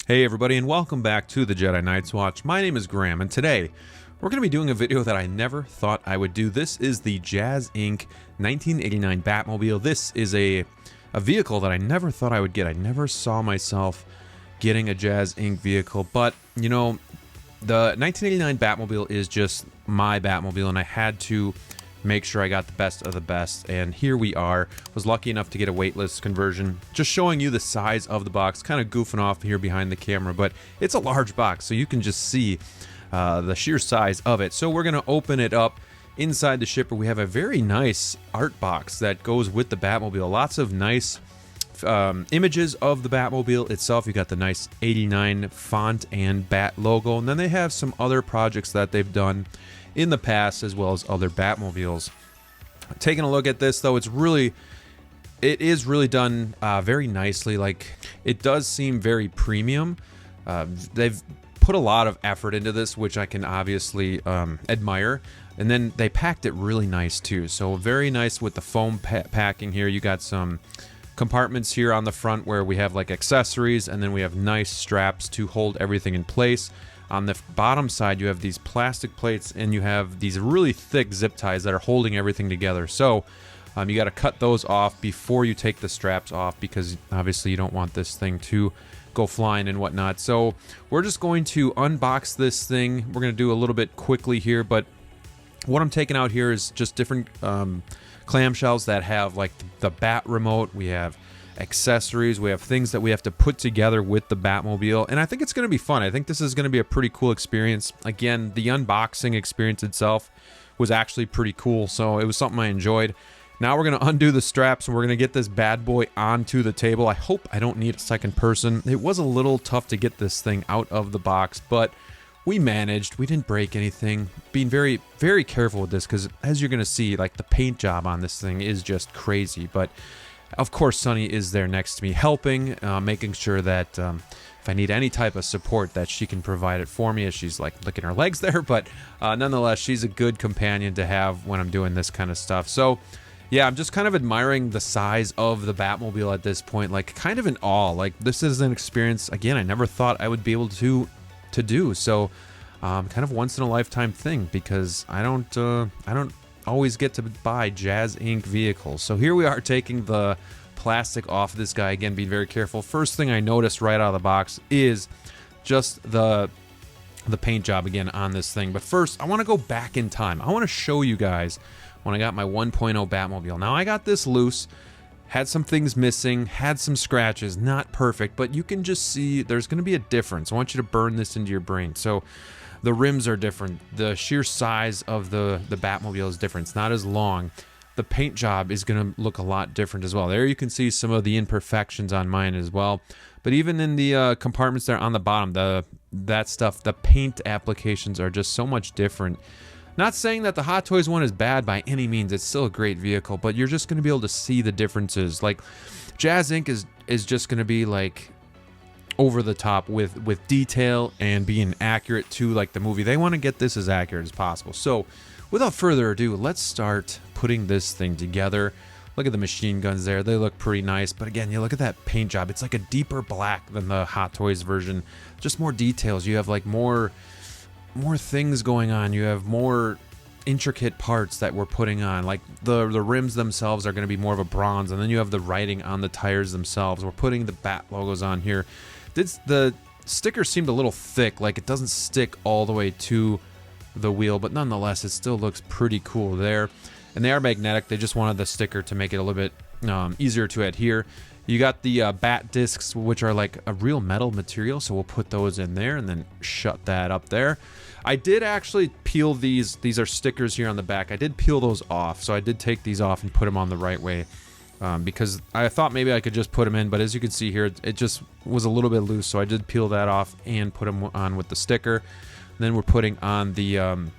Hey everybody, and welcome back to the Jedi Knights Watch. My name is Graham, and today we're going to be doing a video that I never thought I would do. This is the Jazzinc 1989 Batmobile. This is a vehicle that I never thought I would get. I never saw myself getting a Jazzinc vehicle, but you know, the 1989 Batmobile is just my Batmobile, and I had to make sure I got the best of the best, and here we are. Was lucky enough to get a waitlist conversion. Just showing you the size of the box, kind of goofing off here behind the camera, but it's a large box, so you can just see the sheer size of it. So we're going to open it up. Inside the shipper, we have a very nice art box that goes with the Batmobile. Lots of nice images of the Batmobile itself. You got the nice 89 font and Bat logo, and then they have some other projects that they've done in the past, as well as other Batmobiles. Taking a look at this, though, it is really done very nicely. Like, it does seem very premium. They've put a lot of effort into this, which I can obviously admire. And then they packed it really nice too. So very nice with the foam packing here. You got some compartments here on the front where we have like accessories, and then we have nice straps to hold everything in place. On the bottom side, you have these plastic plates, and you have these really thick zip ties that are holding everything together. So you got to cut those off before you take the straps off, because obviously you don't want this thing to go flying and whatnot. So we're just going to unbox this thing. We're going to do a little bit quickly here, but what I'm taking out here is just different clamshells that have like the Bat remote. We have accessories, we have things that we have to put together with the Batmobile, and I think it's going to be fun. I think this is going to be a pretty cool experience. Again, the unboxing experience itself was actually pretty cool, so it was something I enjoyed. Now we're going to undo the straps, and we're going to get this bad boy onto the table. I hope I don't need a second person. It was a little tough to get this thing out of the box, but we managed. We didn't break anything. Being very, very careful with this, because as you're going to see, like, the paint job on this thing is just crazy. But of course, Sunny is there next to me helping, making sure that if I need any type of support, that she can provide it for me, as she's like licking her legs there. But nonetheless, she's a good companion to have when I'm doing this kind of stuff. So yeah, I'm just kind of admiring the size of the Batmobile at this point, like kind of in awe. Like, this is an experience, again, I never thought I would be able to do. So kind of once in a lifetime thing, because I don't always get to buy Jazzinc vehicles. So here we are taking the plastic off this guy. Again, being very careful. First thing I noticed right out of the box is just the paint job again on this thing. But first, I want to go back in time. I want to show you guys when I got my 1.0 Batmobile. Now, I got this loose, had some things missing, had some scratches, not perfect, but you can just see there's going to be a difference. I want you to burn this into your brain. So the rims are different. The sheer size of the Batmobile is different. It's not as long. The paint job is going to look a lot different as well. There you can see some of the imperfections on mine as well. But even in the compartments there on the bottom, the paint applications are just so much different. Not saying that the Hot Toys one is bad by any means. It's still a great vehicle, but you're just going to be able to see the differences. Like, Jazzinc is just going to be like over the top with detail and being accurate to like the movie. They want to get this as accurate as possible. So without further ado, let's start putting this thing together. Look at the machine guns there. They look pretty nice. But again, you look at that paint job. It's like a deeper black than the Hot Toys version. Just more details. You have like more things going on. You have more intricate parts that we're putting on. Like the rims themselves are going to be more of a bronze, and then you have the writing on the tires themselves. We're putting the Bat logos on here. The sticker seemed a little thick, like it doesn't stick all the way to the wheel, but nonetheless, it still looks pretty cool there. And they are magnetic. They just wanted the sticker to make it a little bit easier to adhere. You got the Bat discs, which are like a real metal material, so we'll put those in there and then shut that up there. I did actually peel these. These are stickers here on the back. I did peel those off, so I did take these off and put them on the right way. Because I thought maybe I could just put them in, but as you can see here, it just was a little bit loose, so I did peel that off and put them on with the sticker. And then we're putting on the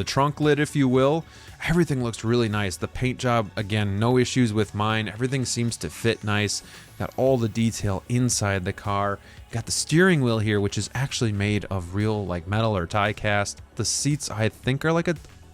trunk lid, if you will. Everything looks really nice. The paint job, again, no issues with mine. Everything seems to fit nice. Got all the detail inside the car. Got the steering wheel here, which is actually made of real like metal or die cast. The seats, I think, are like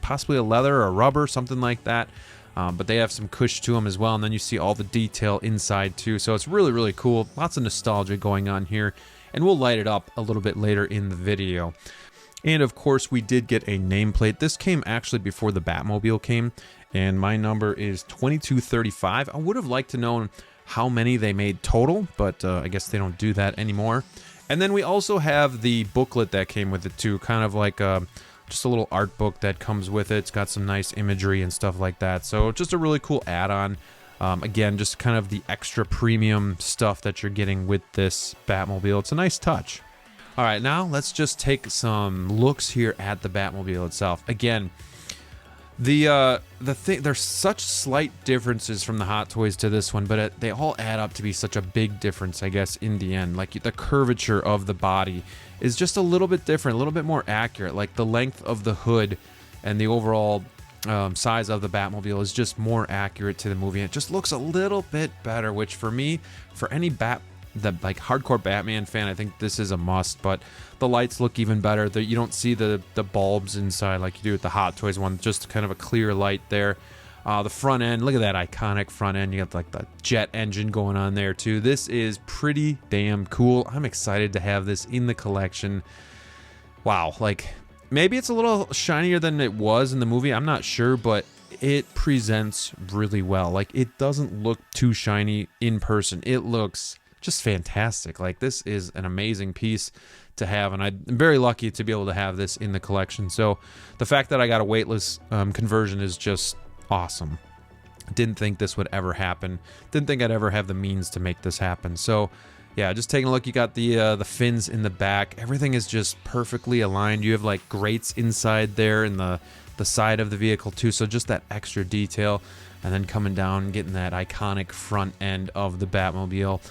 possibly a leather or rubber, something like that. But they have some cush to them as well, and then you see all the detail inside too. So it's really, really cool. Lots of nostalgia going on here. and we'll light it up a little bit later in the video. And of course, we did get a nameplate. This came actually before the Batmobile came, and my number is 2235. I would have liked to know how many they made total, but I guess they don't do that anymore. And then we also have the booklet that came with it too, kind of like just a little art book that comes with it. It's got some nice imagery and stuff like that. So just a really cool add-on. Again, just kind of the extra premium stuff that you're getting with this Batmobile. It's a nice touch. All right, now let's just take some looks here at the Batmobile itself. Again, the thing, there's such slight differences from the Hot Toys to this one, but they all add up to be such a big difference, I guess, in the end. Like the curvature of the body is just a little bit different, a little bit more accurate. Like the length of the hood and the overall size of the Batmobile is just more accurate to the movie. It just looks a little bit better, which for me, for any like hardcore Batman fan, I think this is a must. But the lights look even better. You don't see the bulbs inside like you do with the Hot Toys one. Just kind of a clear light there. The front end, look at that iconic front end. You got like the jet engine going on there too. This is pretty damn cool. I'm excited to have this in the collection. Wow, like maybe it's a little shinier than it was in the movie. I'm not sure, but it presents really well. Like it doesn't look too shiny in person. It looks just fantastic. Like this is an amazing piece to have, and I'm very lucky to be able to have this in the collection. So the fact that I got a weightless conversion is just awesome. Didn't think this would ever happen. Didn't think I'd ever have the means to make this happen. So yeah, just taking a look, you got the fins in the back. Everything is just perfectly aligned. You have like grates inside there in the side of the vehicle too, so just that extra detail. And then coming down, getting that iconic front end of the Batmobile.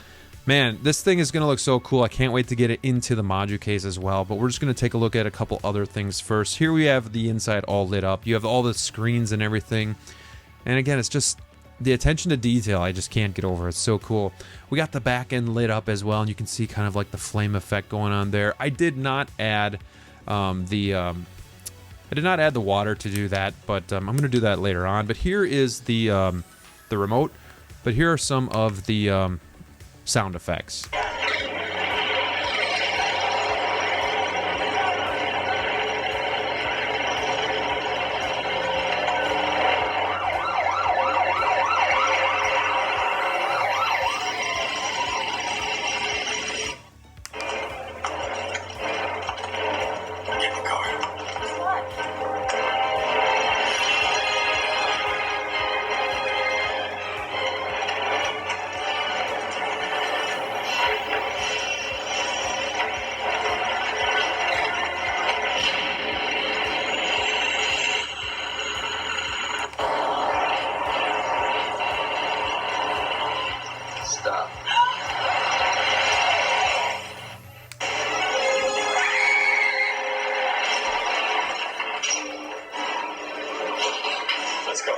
Man, this thing is going to look so cool. I can't wait to get it into the module case as well, but we're just going to take a look at a couple other things first. Here we have the inside all lit up. You have all the screens and everything. And again, it's just the attention to detail I just can't get over. It's so cool. We got the back end lit up as well, and you can see kind of like the flame effect going on there. I did not add the water to do that, but I'm going to do that later on. But here is the remote. But here are some of the sound effects. Stop. Let's go.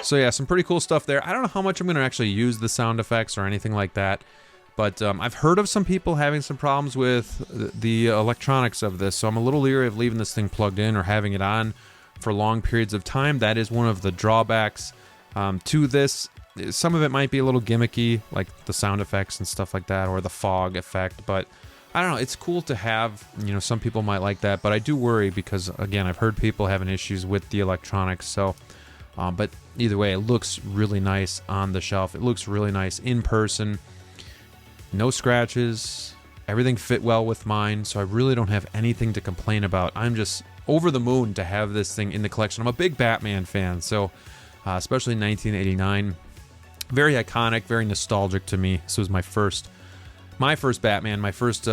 So yeah, some pretty cool stuff there. I don't know how much I'm going to actually use the sound effects or anything like that, but I've heard of some people having some problems with the electronics of this, so I'm a little leery of leaving this thing plugged in or having it on for long periods of time. That is one of the drawbacks to this. Some of it might be a little gimmicky, like the sound effects and stuff like that, or the fog effect, but I don't know, it's cool to have. You know, some people might like that, but I do worry because, again, I've heard people having issues with the electronics, so, but either way, it looks really nice on the shelf. It looks really nice in person. No scratches, everything fit well with mine, so I really don't have anything to complain about. I'm just over the moon to have this thing in the collection. I'm a big Batman fan, so especially 1989. Very iconic, very nostalgic to me. This was my first Batman, my first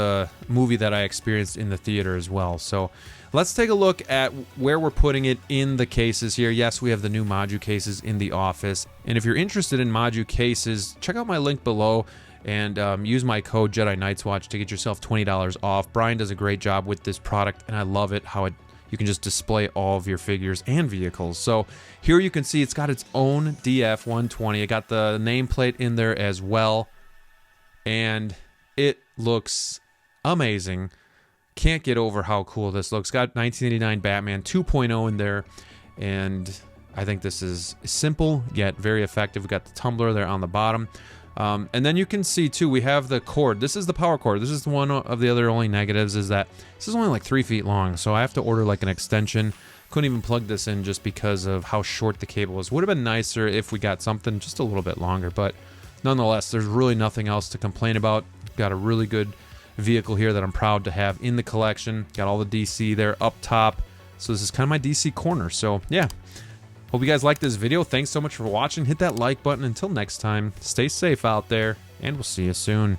movie that I experienced in the theater as well. So let's take a look at where we're putting it in the cases here. Yes, we have the new Maju cases in the office. And if you're interested in Maju cases, check out my link below and use my code Jedi Night's Watch to get yourself $20 off. Brian does a great job with this product, and I love it how you can just display all of your figures and vehicles. So here you can see it's got its own DF-120. It got the nameplate in there as well, and it looks amazing. Can't get over how cool this looks. Got 1989 Batman 2.0 in there, and I think this is simple yet very effective. We got the tumbler there on the bottom. And then you can see too, we have the cord. This is the power cord. This is one of the other only negatives, is that this is only like 3 feet long, so I have to order like an extension. Couldn't even plug this in just because of how short the cable is. Would have been nicer if we got something just a little bit longer, but nonetheless, there's really nothing else to complain about. Got a really good vehicle here that I'm proud to have in the collection. Got all the DC there up top. So this is kind of my DC corner. So yeah, hope you guys liked this video. Thanks so much for watching. Hit that like button. Until next time, stay safe out there, and we'll see you soon.